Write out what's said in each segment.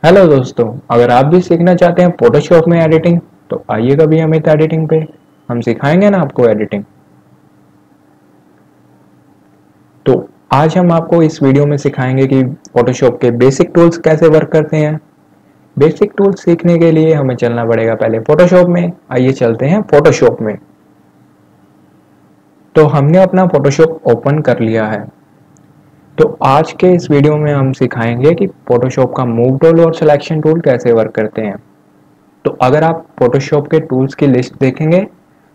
Hello दोस्तों, अगर आप भी सीखना चाहते हैं फोटोशॉप में एडिटिंग तो आइए कभी अमित एडिटिंग पे। हम सिखाएंगे ना आपको एडिटिंग। तो आज हम आपको इस वीडियो में सिखाएंगे कि फोटोशॉप के बेसिक टूल्स कैसे वर्क करते हैं। बेसिक टूल्स सीखने के लिए हमें चलना पड़ेगा पहले फोटोशॉप में। आइए चलते हैं फोटोशॉप में। तो हमने अपना फोटोशॉप ओपन कर लिया है। तो आज के इस वीडियो में हम सिखाएंगे कि फोटोशॉप का मूव टूल और सिलेक्शन टूल कैसे वर्क करते हैं। तो अगर आप फोटोशॉप के टूल्स की लिस्ट देखेंगे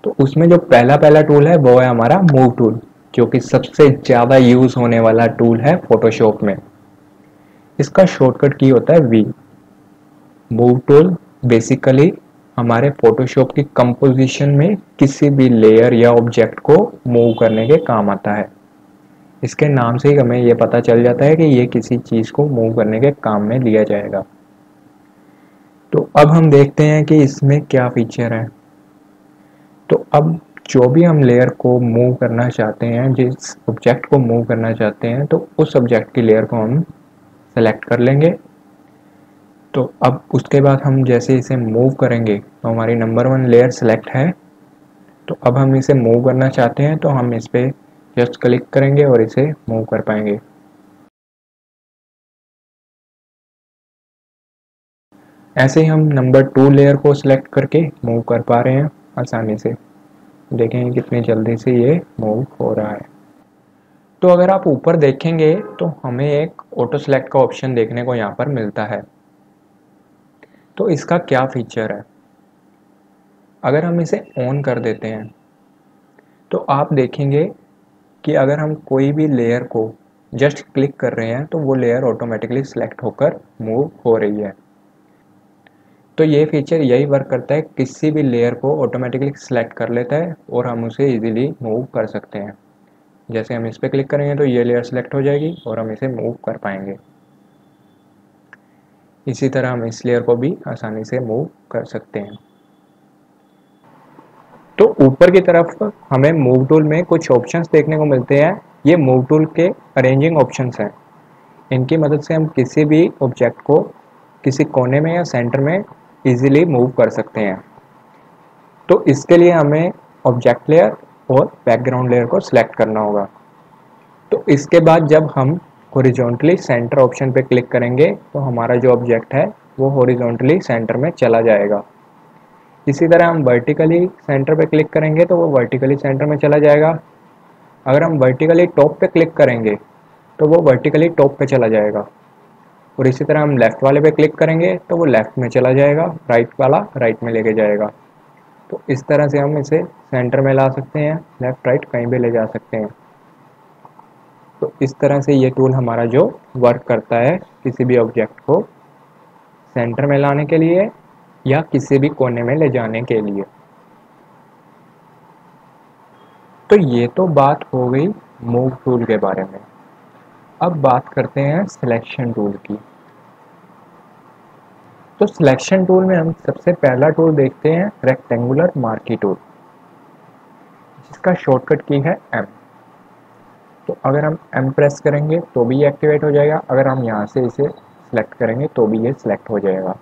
तो उसमें जो पहला पहला टूल है वो है हमारा मूव टूल, जो कि सबसे ज़्यादा यूज़ होने वाला टूल है फोटोशॉप में। इसका शॉर्टकट की होता है वी। मूव टूल बेसिकली हमारे फोटोशॉप की कंपोजिशन में किसी भी लेयर या ऑब्जेक्ट को मूव करने के काम आता है। इसके नाम से ही हमें ये पता चल जाता है कि ये किसी चीज़ को मूव करने के काम में लिया जाएगा। तो अब हम देखते हैं कि इसमें क्या फीचर है। तो अब जो भी हम लेयर को मूव करना चाहते हैं, जिस ऑब्जेक्ट को मूव करना चाहते हैं, तो उस ऑब्जेक्ट की लेयर को हम सेलेक्ट कर लेंगे। तो अब उसके बाद हम जैसे इसे मूव करेंगे तो हमारी नंबर 1 लेयर सेलेक्ट है। तो अब हम इसे मूव करना चाहते हैं तो हम इस पर जस्ट क्लिक करेंगे और इसे मूव कर पाएंगे। ऐसे ही हम नंबर 2 लेयर को सिलेक्ट करके मूव कर पा रहे हैं आसानी से। देखें कितनी जल्दी से ये मूव हो रहा है। तो अगर आप ऊपर देखेंगे तो हमें एक ऑटो सेलेक्ट का ऑप्शन देखने को यहाँ पर मिलता है। तो इसका क्या फीचर है, अगर हम इसे ऑन कर देते हैं तो आप देखेंगे कि अगर हम कोई भी लेयर को जस्ट क्लिक कर रहे हैं तो वो लेयर ऑटोमेटिकली सिलेक्ट होकर मूव हो रही है। तो ये फीचर यही वर्क करता है, किसी भी लेयर को ऑटोमेटिकली सिलेक्ट कर लेता है और हम उसे इजीली मूव कर सकते हैं। जैसे हम इस पर क्लिक करेंगे तो ये लेयर सेलेक्ट हो जाएगी और हम इसे मूव कर पाएंगे। इसी तरह हम इस लेयर को भी आसानी से मूव कर सकते हैं। तो ऊपर की तरफ हमें मूव टूल में कुछ ऑप्शंस देखने को मिलते हैं। ये मूव टूल के अरेंजिंग ऑप्शंस हैं। इनकी मदद से हम किसी भी ऑब्जेक्ट को किसी कोने में या सेंटर में इजीली मूव कर सकते हैं। तो इसके लिए हमें ऑब्जेक्ट लेयर और बैकग्राउंड लेयर को सिलेक्ट करना होगा। तो इसके बाद जब हम हॉरिजॉन्टली सेंटर ऑप्शन पे क्लिक करेंगे तो हमारा जो ऑब्जेक्ट है वो हॉरिजॉन्टली सेंटर में चला जाएगा। इसी तरह हम वर्टिकली सेंटर पे क्लिक करेंगे तो वो वर्टिकली सेंटर में चला जाएगा। अगर हम वर्टिकली टॉप पे क्लिक करेंगे तो वो वर्टिकली टॉप पे चला जाएगा। और इसी तरह हम लेफ़्ट वाले पे क्लिक करेंगे तो वो लेफ़्ट में चला जाएगा, राइट वाला राइट में लेके जाएगा। तो इस तरह से हम इसे सेंटर में ला सकते हैं, लेफ़्ट राइट कहीं भी ले जा सकते हैं। तो इस तरह से ये टूल हमारा जो वर्क करता है किसी भी ऑब्जेक्ट को सेंटर में लाने के लिए या किसी भी कोने में ले जाने के लिए। तो ये तो बात हो गई मूव टूल के बारे में। अब बात करते हैं सिलेक्शन टूल की। तो सिलेक्शन टूल में हम सबसे पहला टूल देखते हैं रेक्टेंगुलर मार्की टूल, जिसका शॉर्टकट की है एम। तो अगर हम एम प्रेस करेंगे तो भी ये एक्टिवेट हो जाएगा, अगर हम यहाँ से इसे सिलेक्ट करेंगे तो भी ये सिलेक्ट हो जाएगा।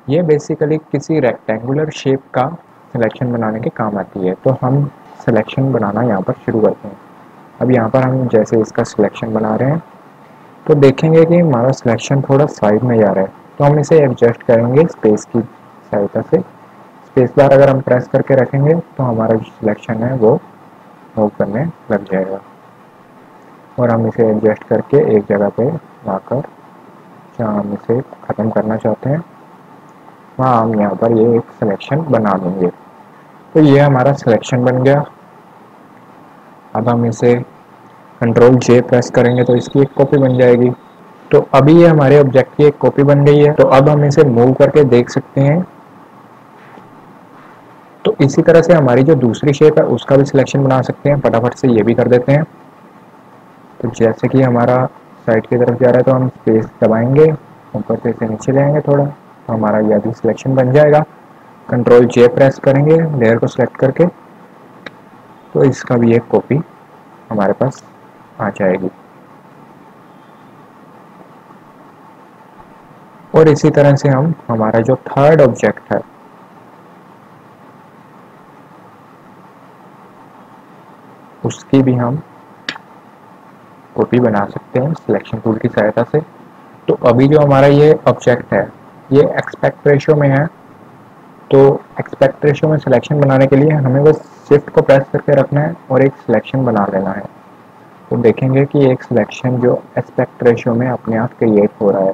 ये बेसिकली किसी रेक्टेंगुलर शेप का सिलेक्शन बनाने के काम आती है। तो हम सिलेक्शन बनाना यहाँ पर शुरू करते हैं। अब यहाँ पर हम जैसे इसका सिलेक्शन बना रहे हैं तो देखेंगे कि हमारा सिलेक्शन थोड़ा साइड में जा रहा है। तो हम इसे एडजस्ट करेंगे स्पेस की सहायता से। स्पेस बार अगर हम प्रेस करके रखेंगे तो हमारा जो सिलेक्शन है वो मूव करने लग जाएगा। और हम इसे एडजस्ट करके एक जगह पे लाकर जहाँ हम इसे ख़त्म करना चाहते हैं वहाँ हम यहाँ पर ये एक सिलेक्शन बना देंगे। तो ये हमारा सिलेक्शन बन गया। अब हम इसे कंट्रोल जे प्रेस करेंगे तो इसकी एक कॉपी बन जाएगी। तो अभी ये हमारे ऑब्जेक्ट की एक कॉपी बन गई है। तो अब हम इसे मूव करके देख सकते हैं। तो इसी तरह से हमारी जो दूसरी शेप है उसका भी सिलेक्शन बना सकते हैं। फटाफट से ये भी कर देते हैं। तो जैसे कि हमारा साइड की तरफ जा रहा है तो हम स्पेस दबाएंगे, ऊपर से इसे नीचे ले आएंगे थोड़ा, तो हमारा यह भी सिलेक्शन बन जाएगा। कंट्रोल जे प्रेस करेंगे लेयर को सिलेक्ट करके तो इसका भी एक कॉपी हमारे पास आ जाएगी। और इसी तरह से हम हमारा जो थर्ड ऑब्जेक्ट है उसकी भी हम कॉपी बना सकते हैं सिलेक्शन टूल की सहायता से। तो अभी जो हमारा ये ऑब्जेक्ट है ये एक्सपेक्ट रेशियो में है, तो एक्सपेक्ट रेशियो में सिलेक्शन बनाने के लिए हमें बस शिफ्ट को प्रेस करके रखना है और एक सिलेक्शन बना लेना है। तो देखेंगे कि एक सिलेक्शन जो एक्सपेक्ट रेशियो में अपने आप क्रिएट हो रहा है।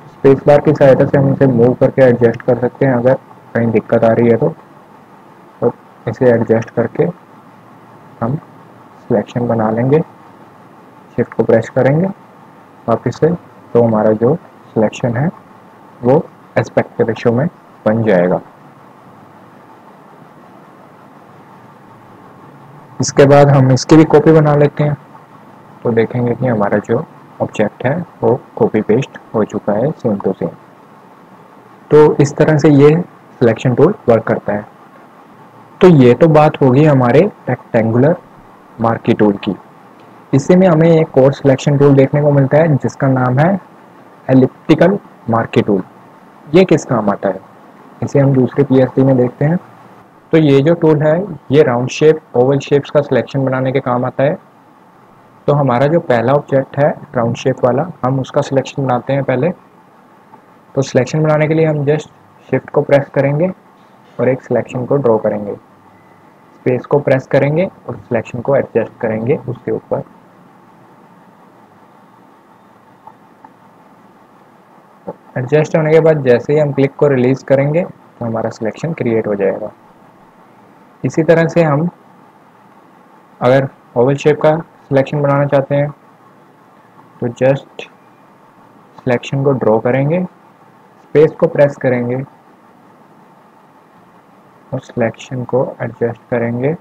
स्पेस बार की सहायता से हम इसे मूव करके एडजस्ट कर सकते हैं अगर कहीं दिक्कत आ रही है तो इसे एडजस्ट करके हम सिलेक्शन बना लेंगे। शिफ्ट को प्रेस करेंगे वापस से, तो हमारा जो सिलेक्शन है वो एस्पेक्ट रेशियो में बन जाएगा। इसके बाद हम इसकी भी कॉपी बना लेते हैं, तो देखेंगे कि हमारा जो ऑब्जेक्ट है वो कॉपी पेस्ट हो चुका है सेम टू सेम। तो इस तरह से ये सिलेक्शन टूल वर्क करता है। तो ये तो बात होगी हमारे रेक्टेंगुलर मार्की टूल की। इसी में हमें एक और सिलेक्शन टूल देखने को मिलता है जिसका नाम है एलिप्टिकल मार्की टूल। ये किस काम आता है इसे हम दूसरे पीएसडी में देखते हैं। तो ये जो टूल है ये राउंड शेप ओवल शेप्स का सिलेक्शन बनाने के काम आता है। तो हमारा जो पहला ऑब्जेक्ट है राउंड शेप वाला, हम उसका सिलेक्शन बनाते हैं पहले। तो सिलेक्शन बनाने के लिए हम जस्ट शिफ्ट को प्रेस करेंगे और एक सिलेक्शन को ड्रॉ करेंगे, स्पेस को प्रेस करेंगे और सिलेक्शन को एडजस्ट करेंगे उसके ऊपर। एडजस्ट होने के बाद जैसे ही हम क्लिक को रिलीज करेंगे तो हमारा सिलेक्शन क्रिएट हो जाएगा। इसी तरह से हम अगर ओवल शेप का सिलेक्शन बनाना चाहते हैं तो जस्ट सिलेक्शन को ड्रॉ करेंगे, स्पेस को प्रेस करेंगे और सिलेक्शन को एडजस्ट करेंगे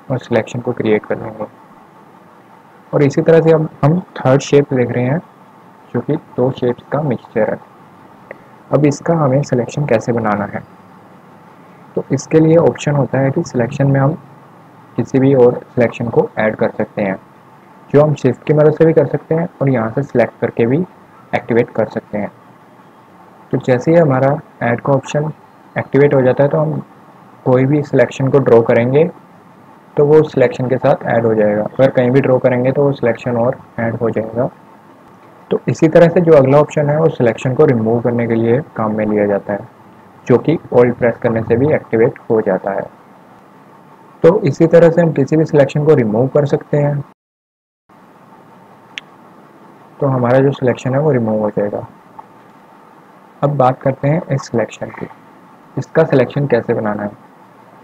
और सिलेक्शन को क्रिएट कर लेंगे। और इसी तरह से अब हम थर्ड शेप देख रहे हैं जो कि दो शेप्स का मिक्सचर है। अब इसका हमें सिलेक्शन कैसे बनाना है, तो इसके लिए ऑप्शन होता है कि सिलेक्शन में हम किसी भी और सिलेक्शन को ऐड कर सकते हैं, जो हम शिफ्ट की मदद से भी कर सकते हैं और यहाँ से सिलेक्ट करके भी एक्टिवेट कर सकते हैं। तो जैसे ही हमारा ऐड का ऑप्शन एक्टिवेट हो जाता है तो हम कोई भी सिलेक्शन को ड्रॉ करेंगे तो वो सिलेक्शन के साथ ऐड हो जाएगा। अगर कहीं भी ड्रॉ करेंगे तो वो सिलेक्शन और ऐड हो जाएगा। तो इसी तरह से जो अगला ऑप्शन है वो सिलेक्शन को रिमूव करने के लिए काम में लिया जाता है, जो कि ऑल्ट प्रेस करने से भी एक्टिवेट हो जाता है। तो इसी तरह से हम किसी भी सिलेक्शन को रिमूव कर सकते हैं, तो हमारा जो सिलेक्शन है वो रिमूव हो जाएगा। अब बात करते हैं इस सिलेक्शन की, इसका सिलेक्शन कैसे बनाना है।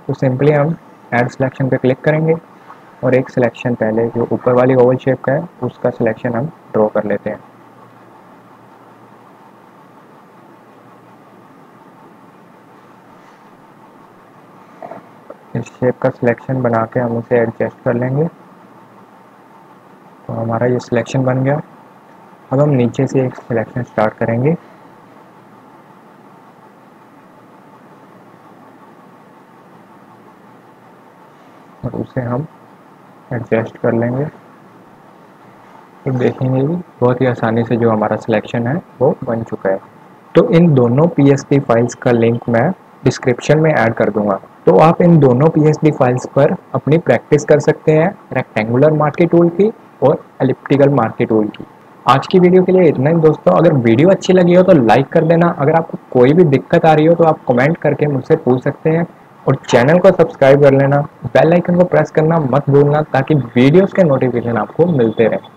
तो सिंपली हम ऐड सिलेक्शन पे क्लिक करेंगे और एक सिलेक्शन पहले जो ऊपर वाली ओवल शेप का है उसका सिलेक्शन हम ड्रॉ कर लेते हैं। इस शेप का सिलेक्शन बना के हम इसे एडजस्ट कर लेंगे, तो हमारा ये सिलेक्शन बन गया। अब हम नीचे से एक सिलेक्शन स्टार्ट करेंगे, और उसे हम एडजस्ट कर लेंगे। तो देखेंगे कि बहुत ही आसानी से जो हमारा सिलेक्शन है वो बन चुका है। तो इन दोनों पीएसडी फाइल्स का लिंक मैं डिस्क्रिप्शन में ऐड कर दूंगा, तो आप इन दोनों पीएसडी फाइल्स पर अपनी प्रैक्टिस कर सकते हैं रेक्टेंगुलर मार्की टूल की और एलिप्टिकल मार्की टूल की। आज की वीडियो के लिए इतना ही दोस्तों। अगर वीडियो अच्छी लगी हो तो लाइक कर देना। अगर आपको कोई भी दिक्कत आ रही हो तो आप कमेंट करके मुझसे पूछ सकते हैं, और चैनल को सब्सक्राइब कर लेना, बेल आइकन को प्रेस करना मत भूलना ताकि वीडियोस के नोटिफिकेशन आपको मिलते रहें।